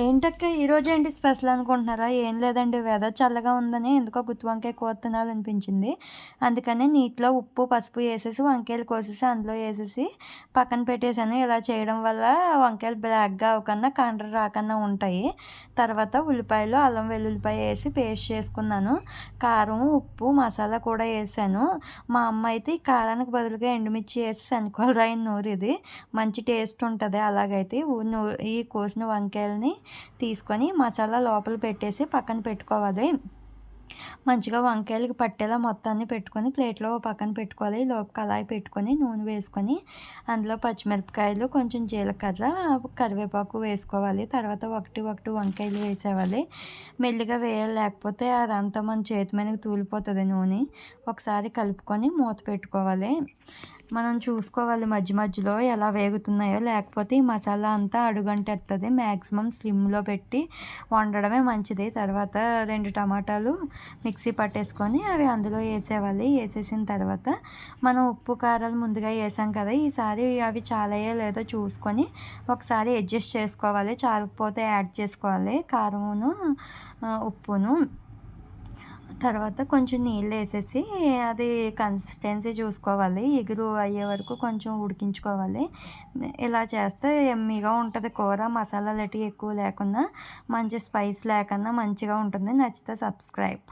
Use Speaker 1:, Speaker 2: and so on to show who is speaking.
Speaker 1: ఏంటక్క ఈరోజు ఏంటి స్పెషల్ అనుకుంటున్నారా? ఏం లేదండి, వెదర్ చల్లగా ఉందని ఎందుకో గుత్తి వంకాయ కూర తినాలనిపించింది. అందుకని నీటిలో ఉప్పు, పసుపు వేసేసి వంకాయలు కోసేసి అందులో వేసేసి పక్కన పెట్టేశాను. ఇలా చేయడం వల్ల వంకాయలు బ్లాక్‌గా అవ్వకుండా కండ్ర రాకుండా ఉంటాయి. తర్వాత ఉల్లిపాయలు, అల్లం వెల్లుల్లిపాయ వేసి పేస్ట్ చేసుకున్నాను. కారం, ఉప్పు, మసాలా కూడా వేసాను. మా అమ్మ అయితే ఈ కారానికి బదులుగా ఎండుమిర్చి వేసి శనగకాయల రాయిని నూరిది. మంచి టేస్ట్ ఉంటుంది. అలాగైతే ఈ కోసిన వంకాయలని తీసుకొని మసాలా లోపల పెట్టేసి పక్కన పెట్టుకోవాలి. మంచిగా వంకాయలకి పట్టేలా మొత్తాన్ని పెట్టుకొని ప్లేట్లో పక్కన పెట్టుకోవాలి. లోపు కళాయి పెట్టుకొని నూనె వేసుకొని అందులో పచ్చిమిరపకాయలు, కొంచెం జీలకర్ర, కరివేపాకు వేసుకోవాలి. తర్వాత ఒకటి వంకాయలు వేసేవాలి. మెల్లిగా వేయాలి, లేకపోతే అదంతా మన చేతి మీదకి తూలిపోతుంది నూనె. ఒకసారి కలుపుకొని మూత పెట్టుకోవాలి. మనం చూసుకోవాలి మధ్య మధ్యలో ఎలా వేగుతున్నాయో, లేకపోతే ఈ మసాలా అంతా అడుగంటేస్తుంది. మ్యాక్సిమం స్లిమ్లో పెట్టి వండడమే మంచిది. తర్వాత 2 టమాటాలు మిక్సీ పట్టేసుకొని అవి అందులో వేసేవాలి. వేసేసిన తర్వాత మనం ఉప్పు కారాలు ముందుగా వేసాం కదా, ఈసారి అవి చాలాయో లేదో చూసుకొని ఒకసారి అడ్జస్ట్ చేసుకోవాలి. చాలకపోతే యాడ్ చేసుకోవాలి కారమును, ఉప్పును. తర్వాత కొంచెం నీళ్ళు వేసేసి అది కన్సిస్టెన్సీ చూసుకోవాలి. ఎగురు అయ్యే వరకు కొంచెం ఉడికించుకోవాలి. ఇలా చేస్తే ఎమ్మీగా ఉంటుంది కూర. మసాలాలు ఎక్కువ లేకుండా, మంచి స్పైస్ లేకుండా మంచిగా ఉంటుంది. నచ్చితే సబ్స్క్రైబ్.